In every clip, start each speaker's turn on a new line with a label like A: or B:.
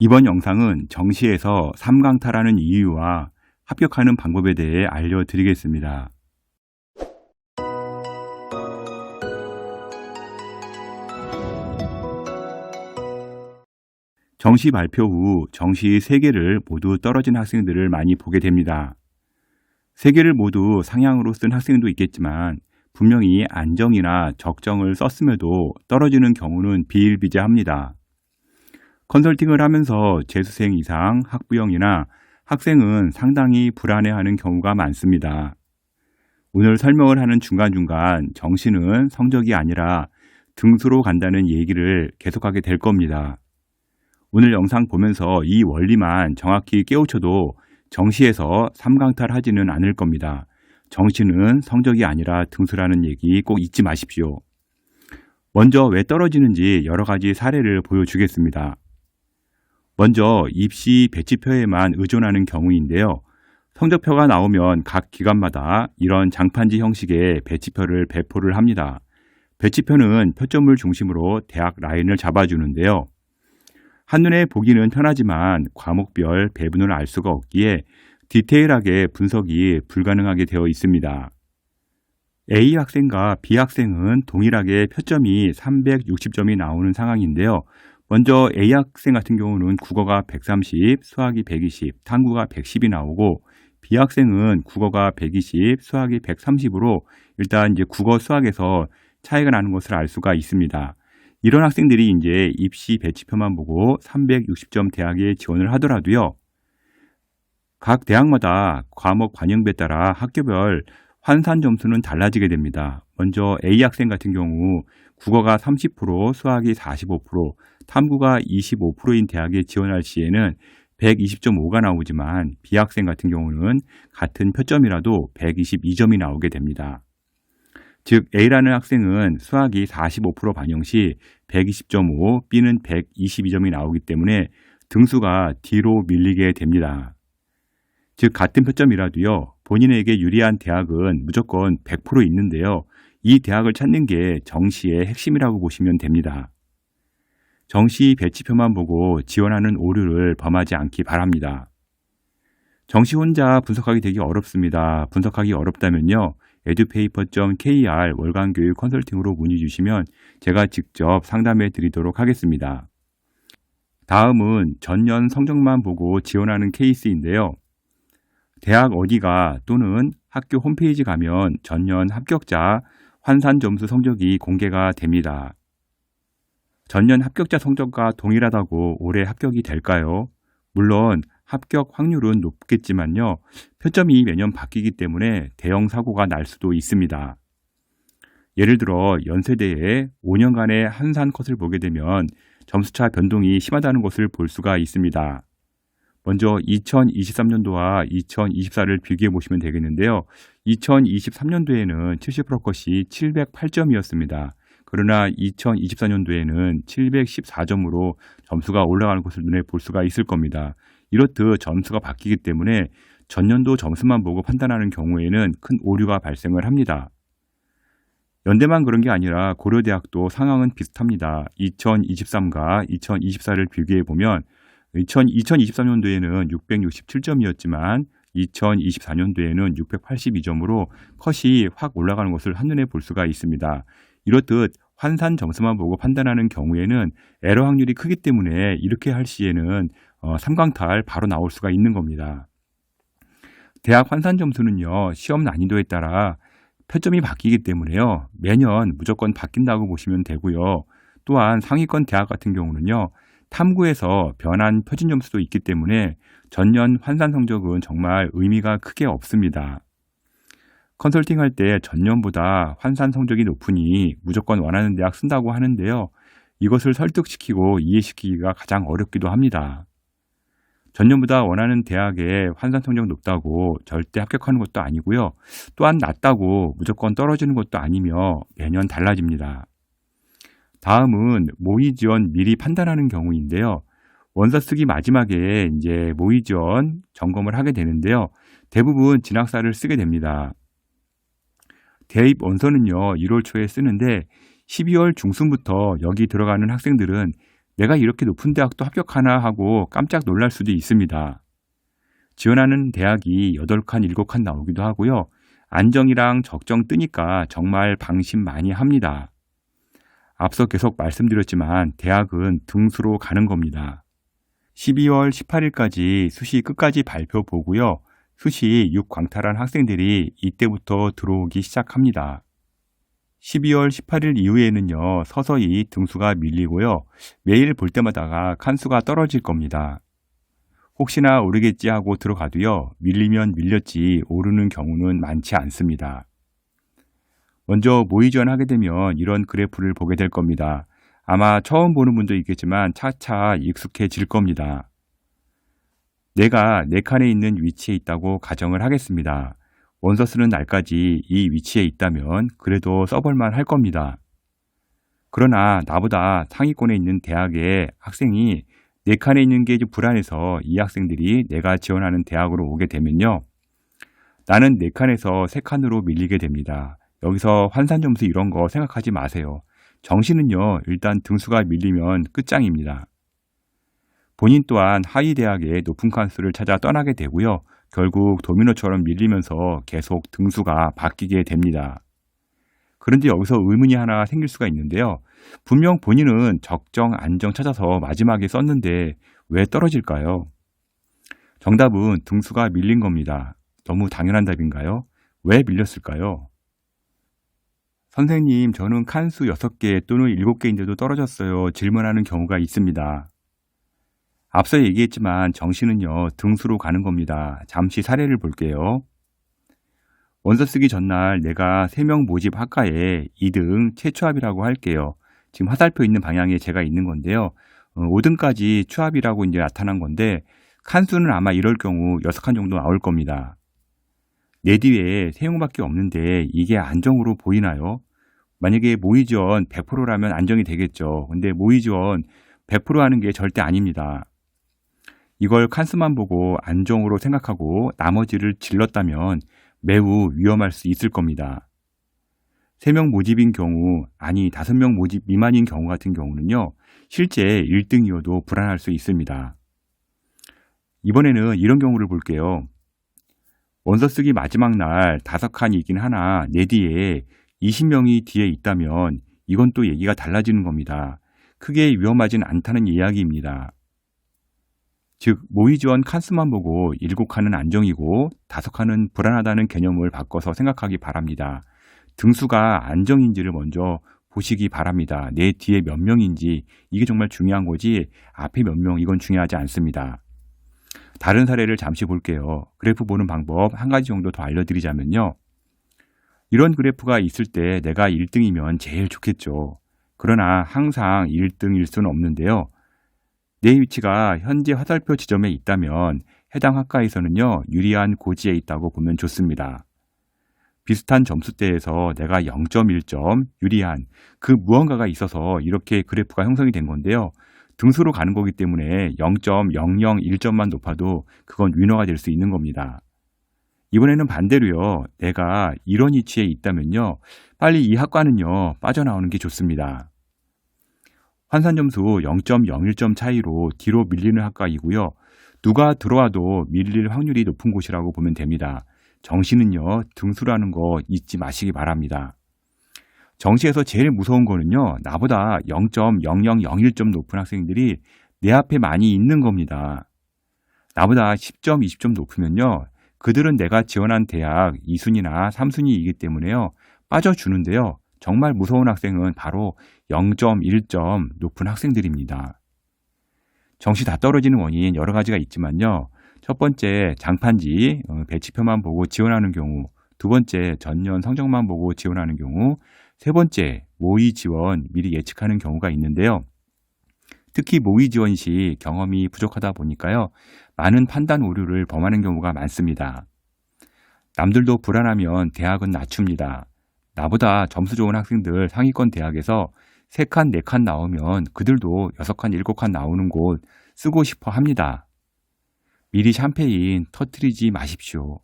A: 이번 영상은 정시에서 3강탈하는 이유와 합격하는 방법에 대해 알려드리겠습니다. 정시 발표 후 정시 3개를 모두 떨어진 학생들을 많이 보게 됩니다. 3개를 모두 상향으로 쓴 학생도 있겠지만 분명히 안정이나 적정을 썼음에도 떨어지는 경우는 비일비재합니다. 컨설팅을 하면서 재수생 이상 학부형이나 학생은 상당히 불안해하는 경우가 많습니다. 오늘 설명을 하는 중간중간 정시는 성적이 아니라 등수로 간다는 얘기를 계속하게 될 겁니다. 오늘 영상 보면서 이 원리만 정확히 깨우쳐도 정시에서 3강탈 하지는 않을 겁니다. 정시는 성적이 아니라 등수라는 얘기 꼭 잊지 마십시오. 먼저 왜 떨어지는지 여러 가지 사례를 보여주겠습니다. 먼저 입시 배치표에만 의존하는 경우인데요. 성적표가 나오면 각 기관마다 이런 장판지 형식의 배치표를 배포를 합니다. 배치표는 표점을 중심으로 대학 라인을 잡아주는데요. 한눈에 보기는 편하지만 과목별 배분을 알 수가 없기에 디테일하게 분석이 불가능하게 되어 있습니다. A 학생과 B 학생은 동일하게 표점이 360점이 나오는 상황인데요. 먼저 A 학생 같은 경우는 국어가 130, 수학이 120, 탐구가 110이 나오고 B 학생은 국어가 120, 수학이 130으로 일단 이제 국어 수학에서 차이가 나는 것을 알 수가 있습니다. 이런 학생들이 이제 입시 배치표만 보고 360점 대학에 지원을 하더라도요. 각 대학마다 과목 관영배에 따라 학교별 환산 점수는 달라지게 됩니다. 먼저 A 학생 같은 경우 국어가 30%, 수학이 45%, 탐구가 25%인 대학에 지원할 시에는 120.5가 나오지만 B 학생 같은 경우는 같은 표점이라도 122점이 나오게 됩니다. 즉 A라는 학생은 수학이 45% 반영 시 120.5, B는 122점이 나오기 때문에 등수가 뒤로 밀리게 됩니다. 즉 같은 표점이라도요. 본인에게 유리한 대학은 무조건 100% 있는데요. 이 대학을 찾는 게 정시의 핵심이라고 보시면 됩니다. 정시 배치표만 보고 지원하는 오류를 범하지 않기 바랍니다. 정시 혼자 분석하기 되게 어렵습니다. 분석하기 어렵다면요. edupaper.kr 월간교육 컨설팅으로 문의 주시면 제가 직접 상담해 드리도록 하겠습니다. 다음은 전년 성적만 보고 지원하는 케이스인데요. 대학 어디가 또는 학교 홈페이지 가면 전년 합격자 환산 점수 성적이 공개가 됩니다. 전년 합격자 성적과 동일하다고 올해 합격이 될까요? 물론 합격 확률은 높겠지만요. 표점이 매년 바뀌기 때문에 대형 사고가 날 수도 있습니다. 예를 들어 연세대의 5년간의 한산 컷을 보게 되면 점수차 변동이 심하다는 것을 볼 수가 있습니다. 먼저 2023년도와 2024를 비교해 보시면 되겠는데요. 2023년도에는 70% 컷이 708점이었습니다. 그러나 2024년도에는 714점으로 점수가 올라가는 것을 눈에 볼 수가 있을 겁니다. 이렇듯 점수가 바뀌기 때문에 전년도 점수만 보고 판단하는 경우에는 큰 오류가 발생을 합니다. 연대만 그런 게 아니라 고려대학도 상황은 비슷합니다. 2023과 2024를 비교해 보면 2023년도에는 667점이었지만 2024년도에는 682점으로 컷이 확 올라가는 것을 한눈에 볼 수가 있습니다. 이렇듯 환산 점수만 보고 판단하는 경우에는 에러 확률이 크기 때문에 이렇게 할 시에는 3강탈 바로 나올 수가 있는 겁니다. 대학 환산 점수는요. 시험 난이도에 따라 표점이 바뀌기 때문에요. 매년 무조건 바뀐다고 보시면 되고요. 또한 상위권 대학 같은 경우는요. 탐구에서 변한 표준 점수도 있기 때문에 전년 환산 성적은 정말 의미가 크게 없습니다. 컨설팅 할 때 전년보다 환산 성적이 높으니 무조건 원하는 대학 쓴다고 하는데요. 이것을 설득시키고 이해시키기가 가장 어렵기도 합니다. 전년보다 원하는 대학에 환산 성적 높다고 절대 합격하는 것도 아니고요. 또한 낮다고 무조건 떨어지는 것도 아니며 매년 달라집니다. 다음은 모의 지원 미리 판단하는 경우인데요. 원서 쓰기 마지막에 이제 모의 지원 점검을 하게 되는데요. 대부분 진학사를 쓰게 됩니다. 대입 원서는요. 1월 초에 쓰는데 12월 중순부터 여기 들어가는 학생들은 내가 이렇게 높은 대학도 합격하나 하고 깜짝 놀랄 수도 있습니다. 지원하는 대학이 8칸, 7칸 나오기도 하고요. 안정이랑 적정 뜨니까 정말 방심 많이 합니다. 앞서 계속 말씀드렸지만 대학은 등수로 가는 겁니다. 12월 18일까지 수시 끝까지 발표 보고요. 수시 6광탈한 학생들이 이때부터 들어오기 시작합니다. 12월 18일 이후에는요, 서서히 등수가 밀리고요. 매일 볼 때마다가 칸수가 떨어질 겁니다. 혹시나 오르겠지 하고 들어가도요, 밀리면 밀렸지 오르는 경우는 많지 않습니다. 먼저 모의 지원하게 되면 이런 그래프를 보게 될 겁니다. 아마 처음 보는 분도 있겠지만 차차 익숙해질 겁니다. 내가 내 칸에 있는 위치에 있다고 가정을 하겠습니다. 원서 쓰는 날까지 이 위치에 있다면 그래도 써볼만 할 겁니다. 그러나 나보다 상위권에 있는 대학의 학생이 내 칸에 있는 게 좀 불안해서 이 학생들이 내가 지원하는 대학으로 오게 되면요. 나는 내 칸에서 세 칸으로 밀리게 됩니다. 여기서 환산 점수 이런 거 생각하지 마세요. 정시는요, 일단 등수가 밀리면 끝장입니다. 본인 또한 하위 대학의 높은 칸수를 찾아 떠나게 되고요. 결국 도미노처럼 밀리면서 계속 등수가 바뀌게 됩니다. 그런데 여기서 의문이 하나 생길 수가 있는데요. 분명 본인은 적정, 안정 찾아서 마지막에 썼는데 왜 떨어질까요? 정답은 등수가 밀린 겁니다. 너무 당연한 답인가요? 왜 밀렸을까요? 선생님, 저는 칸수 6개 또는 7개인데도 떨어졌어요. 질문하는 경우가 있습니다. 앞서 얘기했지만 정시는요, 등수로 가는 겁니다. 잠시 사례를 볼게요. 원서 쓰기 전날 내가 3명 모집 학과에 2등 최초합이라고 할게요. 지금 화살표 있는 방향에 제가 있는 건데요. 5등까지 추합이라고 이제 나타난 건데 칸수는 아마 이럴 경우 6칸 정도 나올 겁니다. 내 뒤에 3명밖에 없는데 이게 안정으로 보이나요? 만약에 모의 지원 100%라면 안정이 되겠죠. 근데 모의 지원 100% 하는 게 절대 아닙니다. 이걸 칸수만 보고 안정으로 생각하고 나머지를 질렀다면 매우 위험할 수 있을 겁니다. 3명 모집인 경우, 아니 5명 모집 미만인 경우 같은 경우는요, 실제 1등이어도 불안할 수 있습니다. 이번에는 이런 경우를 볼게요. 원서 쓰기 마지막 날 5칸이긴 하나 내 뒤에 20명이 뒤에 있다면 이건 또 얘기가 달라지는 겁니다. 크게 위험하진 않다는 이야기입니다. 즉 모의 지원 칸수만 보고 7칸은 안정이고 5칸은 불안하다는 개념을 바꿔서 생각하기 바랍니다. 등수가 안정인지를 먼저 보시기 바랍니다. 내 뒤에 몇 명인지 이게 정말 중요한 거지 앞에 몇 명 이건 중요하지 않습니다. 다른 사례를 잠시 볼게요. 그래프 보는 방법 한 가지 정도 더 알려드리자면요. 이런 그래프가 있을 때 내가 1등이면 제일 좋겠죠. 그러나 항상 1등일 수는 없는데요. 내 위치가 현재 화살표 지점에 있다면 해당 학과에서는요, 유리한 고지에 있다고 보면 좋습니다. 비슷한 점수대에서 내가 0.1점 유리한 그 무언가가 있어서 이렇게 그래프가 형성이 된 건데요. 등수로 가는 거기 때문에 0.001점만 높아도 그건 위너가 될 수 있는 겁니다. 이번에는 반대로요. 내가 이런 위치에 있다면요. 빨리 이 학과는요. 빠져나오는 게 좋습니다. 환산 점수 0.01점 차이로 뒤로 밀리는 학과이고요. 누가 들어와도 밀릴 확률이 높은 곳이라고 보면 됩니다. 정시는요. 등수라는 거 잊지 마시기 바랍니다. 정시에서 제일 무서운 거는요. 나보다 0.0001점 높은 학생들이 내 앞에 많이 있는 겁니다. 나보다 10점, 20점 높으면요. 그들은 내가 지원한 대학 2순위나 3순위이기 때문에요. 빠져주는데요. 정말 무서운 학생은 바로 0.1점 높은 학생들입니다. 정시 다 떨어지는 원인 여러 가지가 있지만요. 첫 번째 장판지 배치표만 보고 지원하는 경우, 두 번째 전년 성적만 보고 지원하는 경우, 세 번째 모의 지원 미리 예측하는 경우가 있는데요. 특히 모의 지원 시 경험이 부족하다 보니까요. 많은 판단 오류를 범하는 경우가 많습니다. 남들도 불안하면 대학은 낮춥니다. 나보다 점수 좋은 학생들 상위권 대학에서 3칸, 4칸 나오면 그들도 6칸, 7칸 나오는 곳 쓰고 싶어 합니다. 미리 샴페인 터뜨리지 마십시오.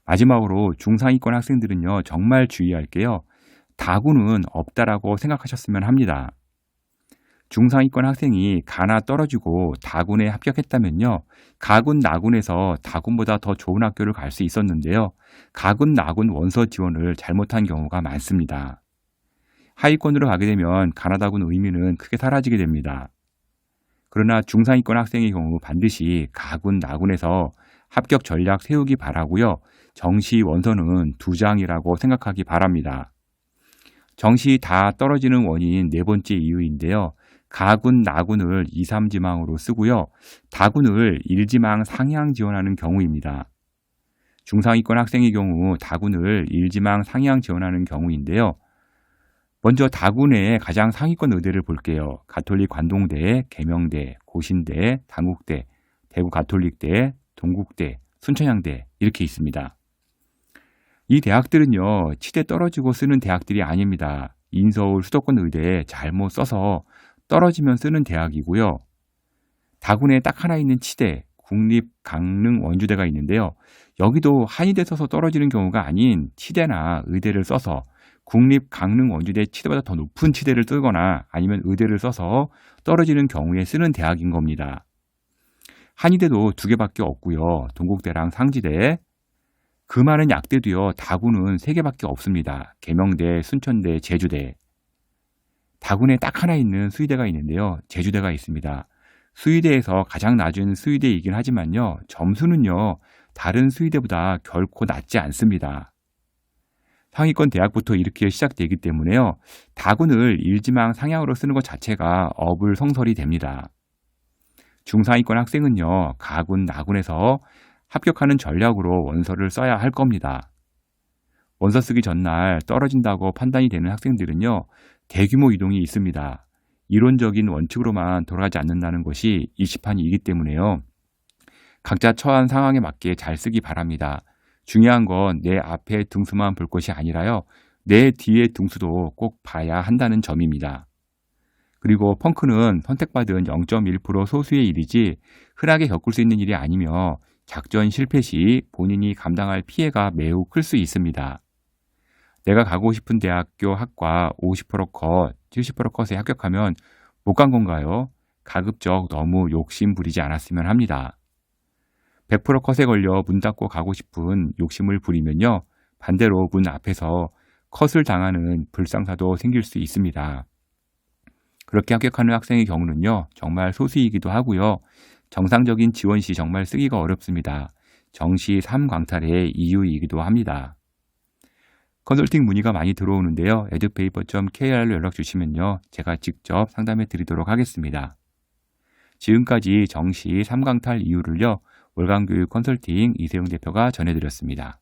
A: 마지막으로 중상위권 학생들은요. 정말 주의할게요. 다구는 없다라고 생각하셨으면 합니다. 중상위권 학생이 가나 떨어지고 다군에 합격했다면요. 가군, 나군에서 다군보다 더 좋은 학교를 갈 수 있었는데요. 가군, 나군 원서 지원을 잘못한 경우가 많습니다. 하위권으로 가게 되면 가나다군 의미는 크게 사라지게 됩니다. 그러나 중상위권 학생의 경우 반드시 가군, 나군에서 합격 전략 세우기 바라고요. 정시 원서는 2장이라고 생각하기 바랍니다. 정시 다 떨어지는 원인 네 번째 이유인데요. 가군, 나군을 2, 3지망으로 쓰고요. 다군을 1지망 상향 지원하는 경우입니다. 중상위권 학생의 경우 다군을 1지망 상향 지원하는 경우인데요. 먼저 다군의 가장 상위권 의대를 볼게요. 가톨릭 관동대, 계명대, 고신대, 단국대, 대구 가톨릭대, 동국대, 순천향대 이렇게 있습니다. 이 대학들은요. 치대 떨어지고 쓰는 대학들이 아닙니다. 인서울 수도권 의대에 잘못 써서 떨어지면 쓰는 대학이고요. 다군에 딱 하나 있는 치대, 국립 강릉 원주대가 있는데요. 여기도 한의대 써서 떨어지는 경우가 아닌 치대나 의대를 써서 국립 강릉 원주대 치대보다 더 높은 치대를 쓰거나 아니면 의대를 써서 떨어지는 경우에 쓰는 대학인 겁니다. 한의대도 2개밖에 없고요. 동국대랑 상지대, 그 많은 약대도요. 다군은 3개밖에 없습니다. 계명대, 순천대, 제주대. 다군에 딱 하나 있는 수의대가 있는데요. 제주대가 있습니다. 수의대에서 가장 낮은 수의대이긴 하지만요. 점수는요. 다른 수의대보다 결코 낮지 않습니다. 상위권 대학부터 이렇게 시작되기 때문에요. 다군을 1지망 상향으로 쓰는 것 자체가 어불성설이 됩니다. 중상위권 학생은요. 가군, 나군에서 합격하는 전략으로 원서를 써야 할 겁니다. 원서 쓰기 전날 떨어진다고 판단이 되는 학생들은요. 대규모 이동이 있습니다. 이론적인 원칙으로만 돌아가지 않는다는 것이 이 시판이기 때문에요. 각자 처한 상황에 맞게 잘 쓰기 바랍니다. 중요한 건 내 앞에 등수만 볼 것이 아니라요. 내 뒤에 등수도 꼭 봐야 한다는 점입니다. 그리고 펑크는 선택받은 0.1% 소수의 일이지 흔하게 겪을 수 있는 일이 아니며 작전 실패 시 본인이 감당할 피해가 매우 클 수 있습니다. 내가 가고 싶은 대학교 학과 50% 컷, 70% 컷에 합격하면 못 간 건가요? 가급적 너무 욕심 부리지 않았으면 합니다. 100% 컷에 걸려 문 닫고 가고 싶은 욕심을 부리면요. 반대로 문 앞에서 컷을 당하는 불상사도 생길 수 있습니다. 그렇게 합격하는 학생의 경우는요. 정말 소수이기도 하고요. 정상적인 지원 시 정말 쓰기가 어렵습니다. 정시 3광탈의 이유이기도 합니다. 컨설팅 문의가 많이 들어오는데요. edupaper.kr로 연락 주시면요. 제가 직접 상담해 드리도록 하겠습니다. 지금까지 정시 3강탈 이유를요. 월간교육 컨설팅 이세용 대표가 전해드렸습니다.